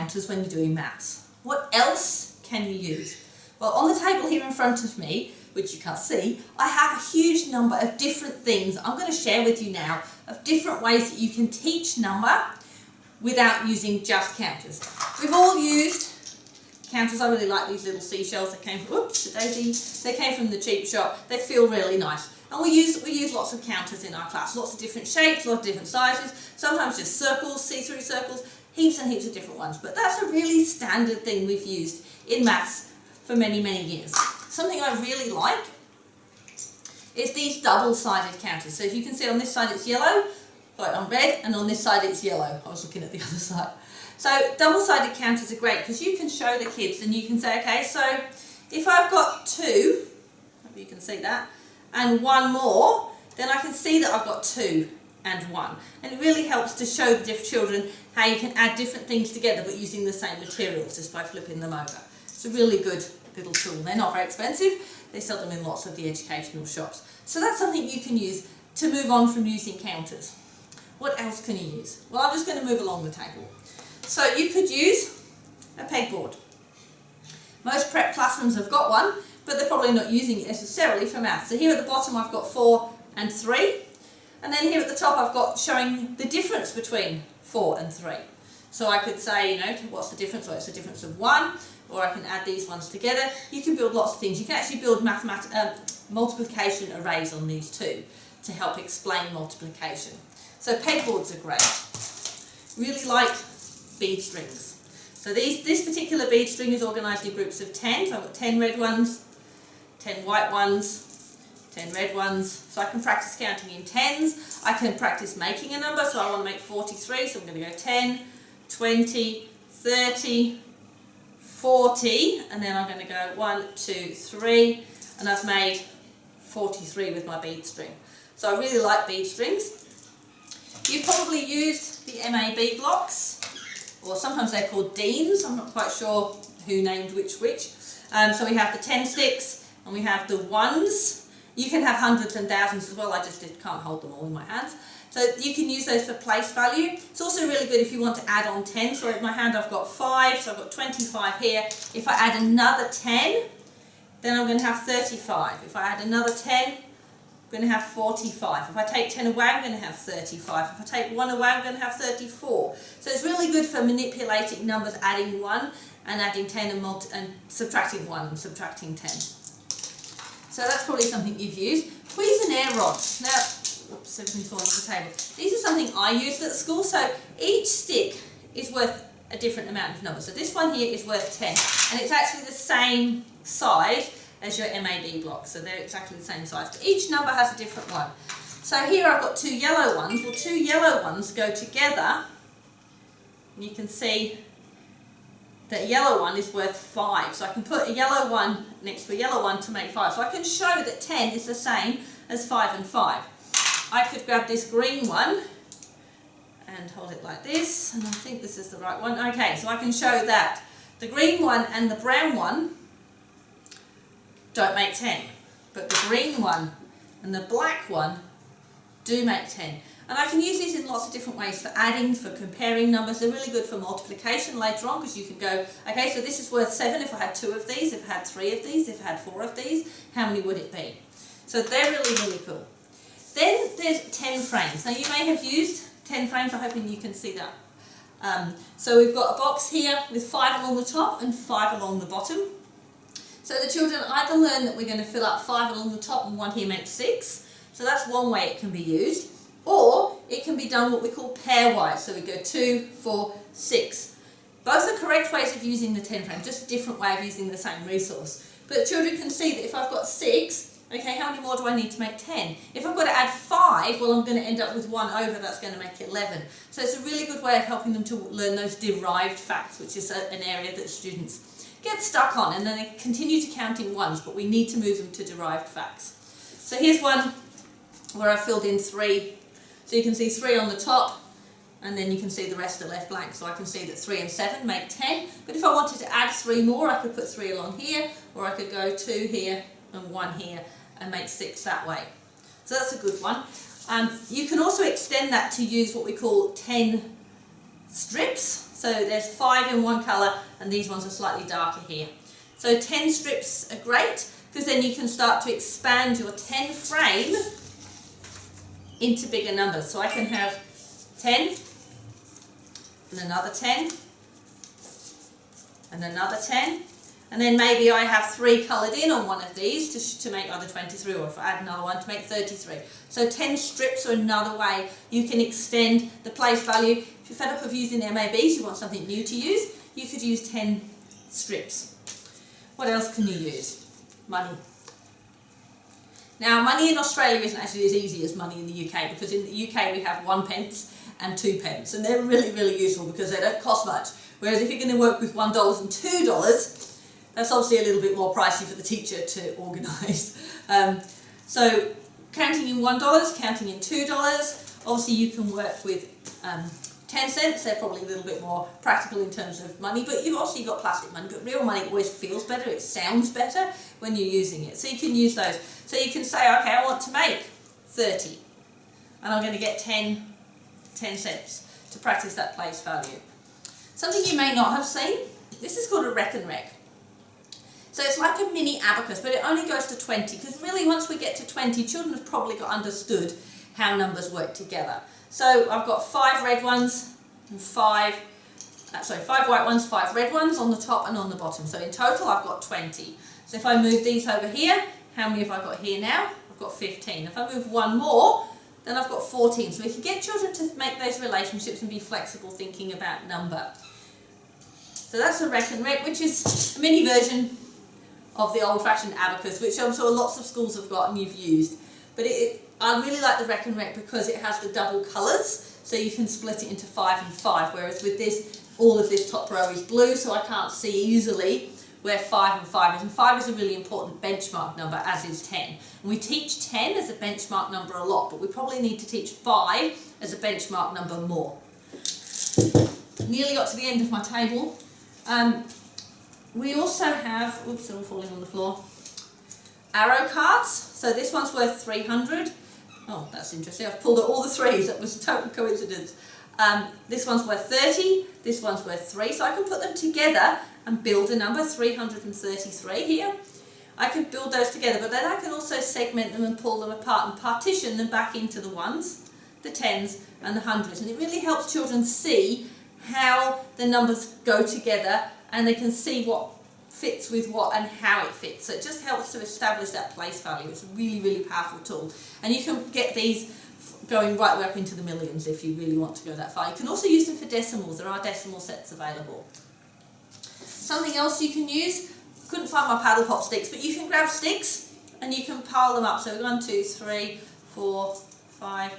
counters when you're doing maths. What else can you use? Well, on the table here in front of me, which you can't see, I have a huge number of different things I'm going to share with you now of different ways that you can teach number without using just counters. We've all used counters. I really like these little seashells that came from, oops, daisy, they came from the cheap shop. They feel really nice. And we use lots of counters in our class, lots of different shapes, lots of different sizes, sometimes just circles, see-through circles, heaps and heaps of different ones. But that's a really standard thing we've used in maths for many, many years. Something I really like is these double-sided counters. So if you can see on this side it's yellow, right, on red, and on this side it's yellow. I was looking at the other side. So double-sided counters are great because you can show the kids and you can say, okay, so if I've got 2, maybe you can see that, and 1 more, then I can see that I've got 2 and 1. And it really helps to show the children how you can add different things together but using the same materials just by flipping them over. It's a really good little tool. They're not very expensive. They sell them in lots of the educational shops. So that's something you can use to move on from using counters. What else can you use? Well, I'm just going to move along the table. So you could use a pegboard. Most prep classrooms have got one, but they're probably not using it necessarily for maths. So here at the bottom I've got 4 and 3, and then here at the top I've got showing the difference between 4 and 3. So I could say, you know, what's the difference? Well, it's the difference of 1, or I can add these ones together. You can build lots of things. You can actually build multiplication arrays on these too to help explain multiplication. So pegboards are great. Really like bead strings. So this particular bead string is organised in groups of 10. So I've got 10 red ones, 10 white ones, 10 red ones. So I can practice counting in tens. I can practice making a number. So I want to make 43. So I'm going to go 10, 20, 30, 40, and then I'm going to go 1, 2, 3, and I've made 43 with my bead string. So I really like bead strings. You've probably used the MAB blocks, or sometimes they're called deans. I'm not quite sure who named which. So we have the 10 sticks and we have the ones. You can have hundreds and thousands as well. I just can't hold them all in my hands. So you can use those for place value. It's also really good if you want to add on 10. So in my hand I've got 5, so I've got 25 here. If I add another 10, then I'm going to have 35. If I add another 10, I'm going to have 45. If I take 10 away, I'm going to have 35. If I take 1 away, I'm going to have 34. So it's really good for manipulating numbers, adding 1 and adding 10 and subtracting 1 and subtracting 10. So that's probably something you've used. Cuisenaire rods. Now, oops, everything's falling off the table. These are something I used at school. So each stick is worth a different amount of numbers. So this one here is worth 10. And it's actually the same size as your MAB block. So they're exactly the same size. But each number has a different one. So here I've got 2 yellow ones. Well, 2 yellow ones go together. And you can see that yellow one is worth 5. So I can put a yellow one next to a yellow one to make 5. So I can show that 10 is the same as 5 and 5. I could grab this green one and hold it like this, and I think this is the right one. Okay, so I can show that the green one and the brown one don't make 10, but the green one and the black one do make 10. And I can use these in lots of different ways for adding, for comparing numbers. They're really good for multiplication later on because you can go, okay, so this is worth 7 if I had 2 of these, if I had 3 of these, if I had 4 of these, how many would it be? So they're really, really cool. Then there's 10 frames. Now you may have used 10 frames, I'm hoping you can see that. So we've got a box here with 5 along the top and 5 along the bottom. So the children either learn that we're going to fill up 5 along the top and 1 here makes 6. So that's one way it can be used. Or it can be done what we call pairwise. So we go 2, 4, 6. Both are correct ways of using the 10 frame, just a different way of using the same resource. But children can see that if I've got 6, okay, how many more do I need to make 10? If I've got to add 5, well, I'm going to end up with 1 over, that's going to make 11. So it's a really good way of helping them to learn those derived facts, which is an area that students get stuck on, and then they continue to count in ones, but we need to move them to derived facts. So here's one where I've filled in 3. So you can see 3 on the top, and then you can see the rest are left blank. So I can see that 3 and 7 make 10. But if I wanted to add 3 more, I could put 3 along here, or I could go 2 here and 1 here and make 6 that way. So that's a good one. You can also extend that to use what we call 10 strips. So there's 5 in one colour and these ones are slightly darker here. So 10 strips are great because then you can start to expand your 10 frame into bigger numbers. So I can have 10 and another 10 and another 10. And then maybe I have 3 coloured in on one of these to make either 23, or if I add another one to make 33. So 10 strips are another way you can extend the place value. If you're fed up of using MABs, you want something new to use, you could use 10 strips. What else can you use? Money. Now, money in Australia isn't actually as easy as money in the UK, because in the UK we have 1 pence and 2 pence, and they're really, really useful because they don't cost much. Whereas if you're going to work with $1 and $2, that's obviously a little bit more pricey for the teacher to organise. So counting in $1, counting in $2, obviously you can work with 10 cents, they're probably a little bit more practical in terms of money, but you've also got plastic money, but real money always feels better, it sounds better when you're using it. So you can use those. So you can say, okay, I want to make 30, and I'm going to get 10 cents to practice that place value. Something you may not have seen, this is called a reckon rec. So it's like a mini abacus, but it only goes to 20, because really once we get to 20, children have probably got understood how numbers work together. So I've got 5 red ones and 5 white ones, 5 red ones on the top and on the bottom. So in total I've got 20. So if I move these over here, how many have I got here now? I've got 15. If I move one more, then I've got 14. So we can get children to make those relationships and be flexible thinking about number. So that's a reckon rec, which is a mini version of the old-fashioned abacus, which I'm sure lots of schools have got and you've used. But I really like the reckon rec because it has the double colours, so you can split it into 5 and 5, whereas with this, all of this top row is blue, so I can't see easily where 5 and 5 is. And 5 is a really important benchmark number, as is 10. And we teach 10 as a benchmark number a lot, but we probably need to teach 5 as a benchmark number more. Nearly got to the end of my table. We also have, oops, they're all falling on the floor, arrow cards. So this one's worth 300. Oh, that's interesting. I've pulled out all the 3s. That was a total coincidence. This one's worth 30. This one's worth 3. So I can put them together and build a number, 333 here. I can build those together, but then I can also segment them and pull them apart and partition them back into the 1s, the 10s and the 100s. And it really helps children see how the numbers go together, and they can see what fits with what and how it fits. So it just helps to establish that place value. It's a really, really powerful tool. And you can get these going right way up into the millions if you really want to go that far. You can also use them for decimals. There are decimal sets available. Something else you can use, couldn't find my paddle pop sticks, but you can grab sticks and you can pile them up. So 1, 2, 3, 4, 5,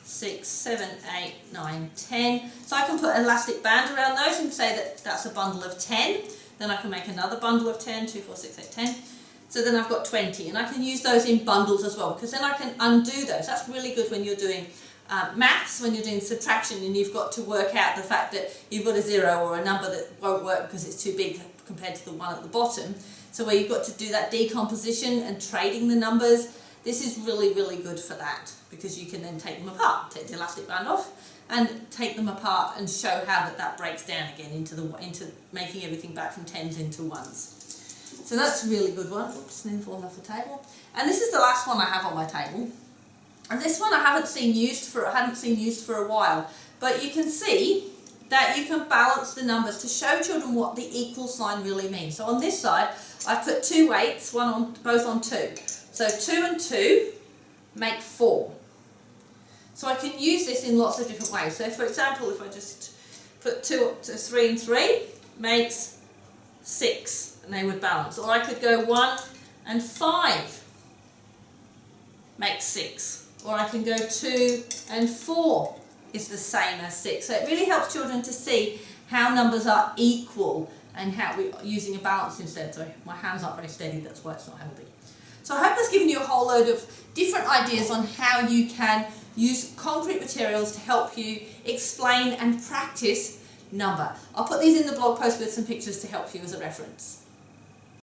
6, 7, 8, 9, 10. So I can put an elastic band around those and say that that's a bundle of 10. Then I can make another bundle of 10, 2, 4, 6, 8, 10. So then I've got 20, and I can use those in bundles as well, because then I can undo those. That's really good when you're doing maths, when you're doing subtraction and you've got to work out the fact that you've got a 0 or a number that won't work because it's too big compared to the one at the bottom. So where you've got to do that decomposition and trading the numbers, this is really, really good for that, because you can then take them apart, take the elastic band off and take them apart and show how that breaks down again into making everything back from 10s into 1s. So that's a really good one. Oops, then falls off the table. And this is the last one I have on my table. And this one I hadn't seen used for a while. But you can see that you can balance the numbers to show children what the equal sign really means. So on this side, I've put 2 weights, both on 2. So 2 and 2 make 4. So I can use this in lots of different ways. So for example, if I just put 2 up to 3 and 3 makes 6. And they would balance. Or I could go 1 and 5 makes 6. Or I can go 2 and 4 is the same as 6. So it really helps children to see how numbers are equal and how we're using a balance instead. Sorry, my hands aren't very steady, that's why it's not healthy. So I hope that's given you a whole load of different ideas on how you can use concrete materials to help you explain and practice number. I'll put these in the blog post with some pictures to help you as a reference.